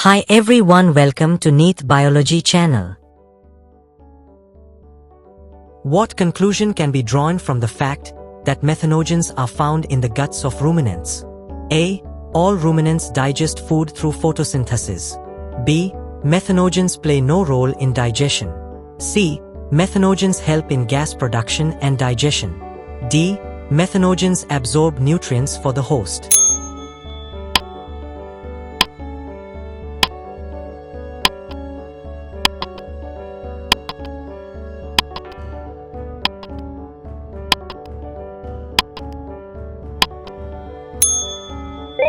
Hi everyone, welcome to NEET Biology channel. What conclusion can be drawn from the fact that methanogens are found in the guts of ruminants? A. All ruminants digest food through photosynthesis. B. Methanogens play no role in digestion. C. Methanogens help in gas production and digestion. D. Methanogens absorb nutrients for the host.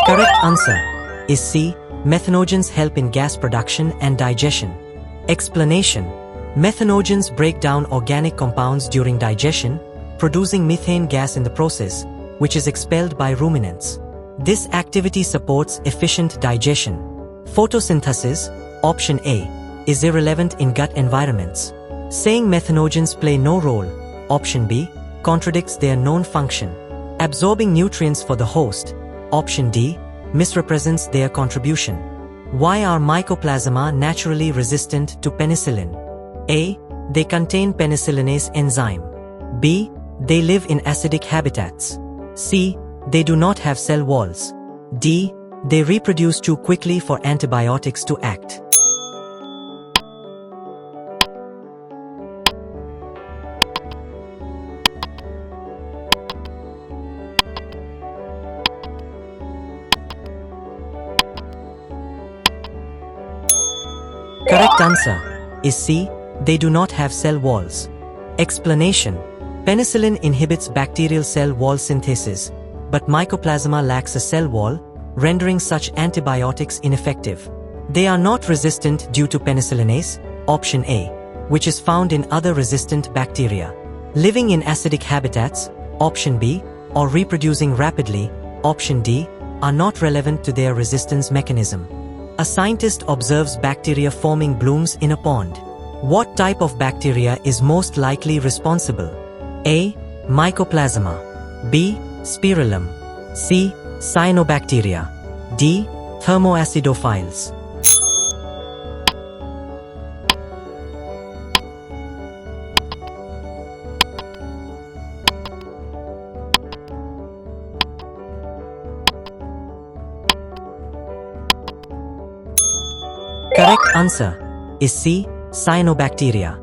Correct answer is C. Methanogens help in gas production and digestion. Explanation: methanogens break down organic compounds during digestion, producing methane gas in the process, which is expelled by ruminants. This activity supports efficient digestion. Photosynthesis, option A, is irrelevant in gut environments. Saying methanogens play no role, option B, contradicts their known function. Absorbing nutrients for the host, option D, misrepresents their contribution. Why are Mycoplasma naturally resistant to penicillin? A. They contain penicillinase enzyme. B. They live in acidic habitats. C. They do not have cell walls. D. They reproduce too quickly for antibiotics to act. Correct answer is C. They do not have cell walls. Explanation: penicillin inhibits bacterial cell wall synthesis, but Mycoplasma lacks a cell wall, rendering such antibiotics ineffective. They are not resistant due to penicillinase, option A, which is found in other resistant bacteria. Living in acidic habitats, option B, or reproducing rapidly, option D, are not relevant to their resistance mechanism. A scientist observes bacteria forming blooms in a pond. What type of bacteria is most likely responsible? A. Mycoplasma. B. Spirillum. C. Cyanobacteria. D. Thermoacidophiles. Correct answer is C. Cyanobacteria.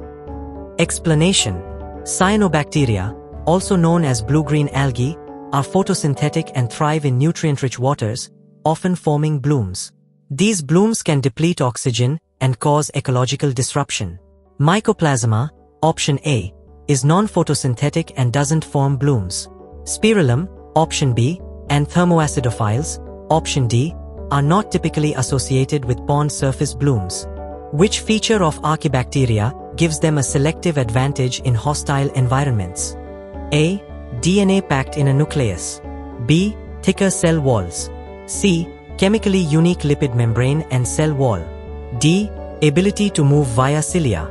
Explanation: Cyanobacteria, also known as blue-green algae, are photosynthetic and thrive in nutrient-rich waters, often forming blooms. These blooms can deplete oxygen and cause ecological disruption. Mycoplasma, option A, is non-photosynthetic and doesn't form blooms. Spirillum, option B, and thermoacidophiles, option D, are not typically associated with pond surface blooms. Which feature of Archaebacteria gives them a selective advantage in hostile environments? A. DNA packed in a nucleus. B. Thicker cell walls. C. Chemically unique lipid membrane and cell wall. D. Ability to move via cilia.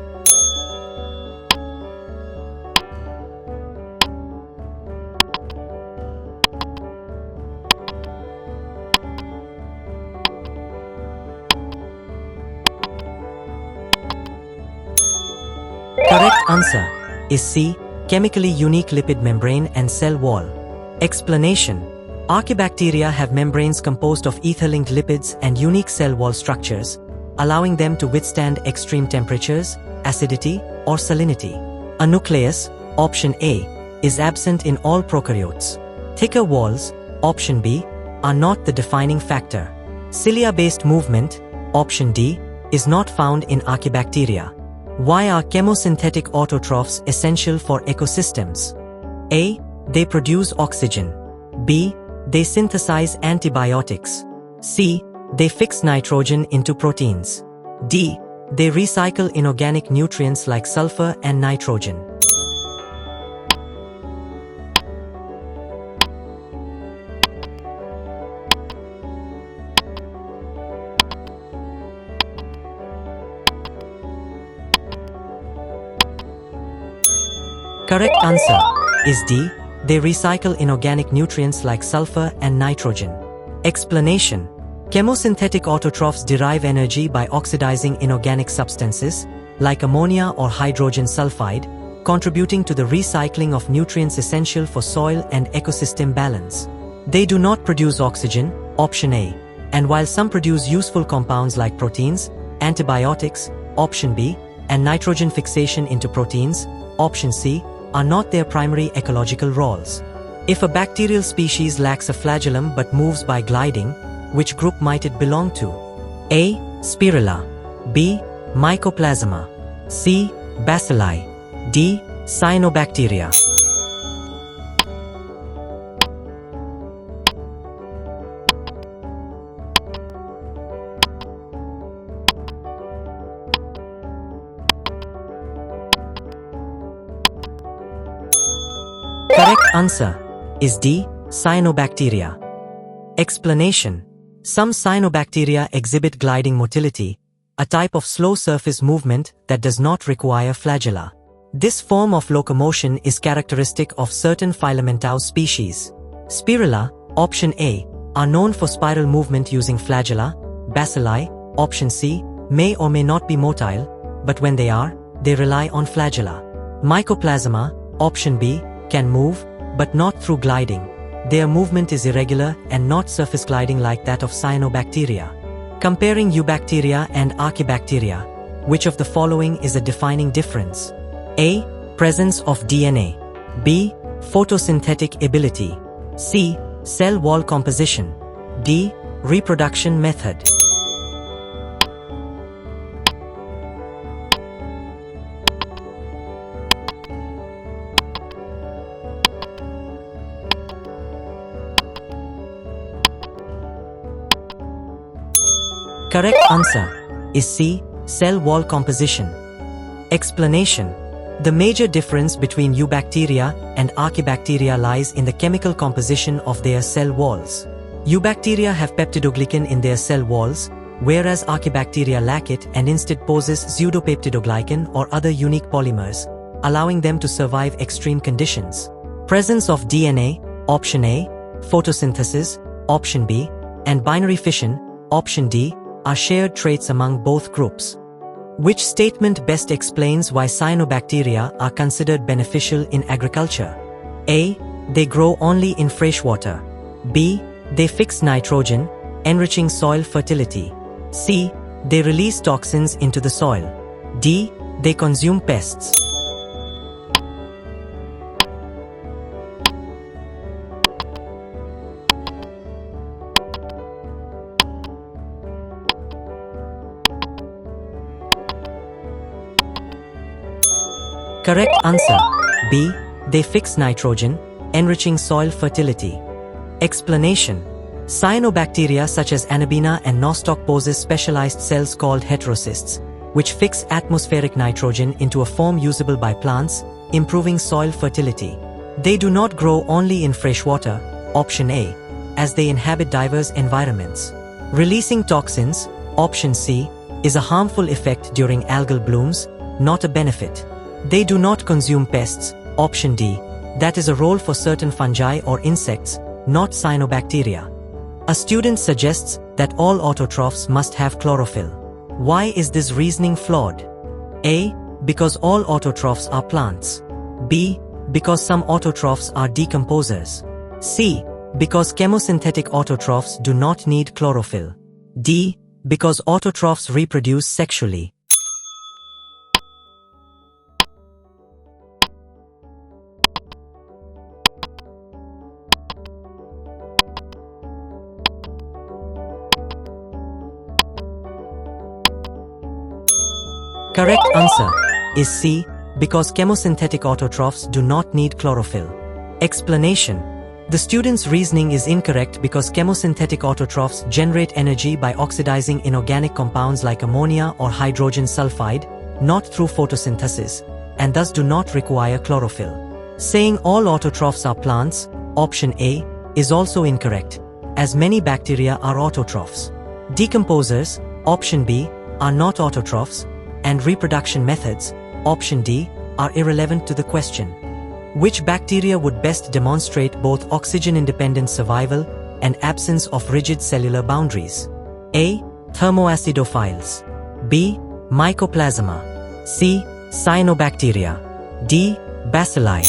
Correct answer is C. Chemically unique lipid membrane and cell wall. Explanation: Archaebacteria have membranes composed of ether-linked lipids and unique cell wall structures, allowing them to withstand extreme temperatures, acidity, or salinity. A nucleus, option A, is absent in all prokaryotes. Thicker walls, option B, are not the defining factor. Cilia-based movement, option D, is not found in Archaebacteria. Why are chemosynthetic autotrophs essential for ecosystems? A. They produce oxygen. B. They synthesize antibiotics. C. They fix nitrogen into proteins. D. They recycle inorganic nutrients like sulfur and nitrogen. Correct answer is D. They recycle inorganic nutrients like sulfur and nitrogen. Explanation: Chemosynthetic autotrophs derive energy by oxidizing inorganic substances, like ammonia or hydrogen sulfide, contributing to the recycling of nutrients essential for soil and ecosystem balance. They do not produce oxygen, option A, and while some produce useful compounds like proteins, antibiotics, option B, and nitrogen fixation into proteins, option C, are not their primary ecological roles. If a bacterial species lacks a flagellum but moves by gliding, which group might it belong to? A. Spirilla, B. Mycoplasma, C. Bacilli, D. Cyanobacteria. Correct answer is D. Cyanobacteria. Explanation: some cyanobacteria exhibit gliding motility, a type of slow surface movement that does not require flagella. This form of locomotion is characteristic of certain filamentous species. Spirilla, option A, are known for spiral movement using flagella. Bacilli, option C, may or may not be motile, but when they are, they rely on flagella. Mycoplasma, option B, can move, but not through gliding. Their movement is irregular and not surface gliding like that of cyanobacteria. Comparing Eubacteria and Archaebacteria, which of the following is a defining difference? A. Presence of DNA. B. Photosynthetic ability. C. Cell wall composition. D. Reproduction method. Correct answer is C. Cell wall composition. Explanation: the major difference between Eubacteria and Archaebacteria lies in the chemical composition of their cell walls. Eubacteria have peptidoglycan in their cell walls, whereas Archaebacteria lack it and instead possess pseudopeptidoglycan or other unique polymers, allowing them to survive extreme conditions. Presence of DNA, option A, photosynthesis, option B, and binary fission, option D, are shared traits among both groups. Which statement best explains why cyanobacteria are considered beneficial in agriculture? A. They grow only in freshwater. B. They fix nitrogen, enriching soil fertility. C. They release toxins into the soil. D. They consume pests. Correct answer B. They fix nitrogen, enriching soil fertility. Explanation: cyanobacteria such as Anabaena Nostoc possess specialized cells called heterocysts, which fix atmospheric nitrogen into a form usable by plants, improving soil fertility. They do not grow only in freshwater, option A, as they inhabit diverse environments. Releasing toxins, option C, is a harmful effect during algal blooms, not a benefit. They do not consume pests, option D, that is a role for certain fungi or insects, not cyanobacteria. A student suggests that all autotrophs must have chlorophyll. Why is this reasoning flawed? A. Because all autotrophs are plants. B. Because some autotrophs are decomposers. C. Because chemosynthetic autotrophs do not need chlorophyll. D. Because autotrophs reproduce sexually. Correct answer is C. Because chemosynthetic autotrophs do not need chlorophyll. Explanation: the student's reasoning is incorrect because chemosynthetic autotrophs generate energy by oxidizing inorganic compounds like ammonia or hydrogen sulfide, not through photosynthesis, and thus do not require chlorophyll. Saying all autotrophs are plants, option A, is also incorrect, as many bacteria are autotrophs. Decomposers, option B, are not autotrophs, and reproduction methods, option D, are irrelevant to the question. Which bacteria would best demonstrate both oxygen-independent survival and absence of rigid cellular boundaries? A. Thermoacidophiles. B. Mycoplasma. C. Cyanobacteria. D. Bacilli.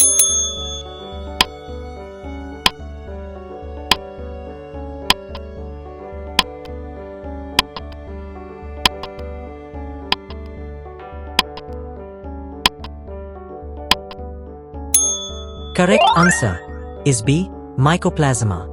Correct answer is B. Mycoplasma.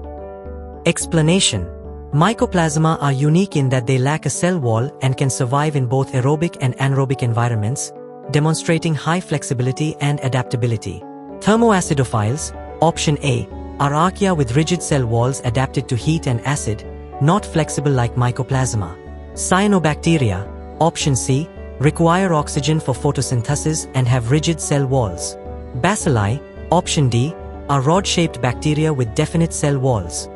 Explanation: Mycoplasma are unique in that they lack a cell wall and can survive in both aerobic and anaerobic environments, demonstrating high flexibility and adaptability. Thermoacidophiles, option A, are archaea with rigid cell walls adapted to heat and acid, not flexible like Mycoplasma. Cyanobacteria, option C, require oxygen for photosynthesis and have rigid cell walls. Bacilli, option D, are rod-shaped bacteria with definite cell walls.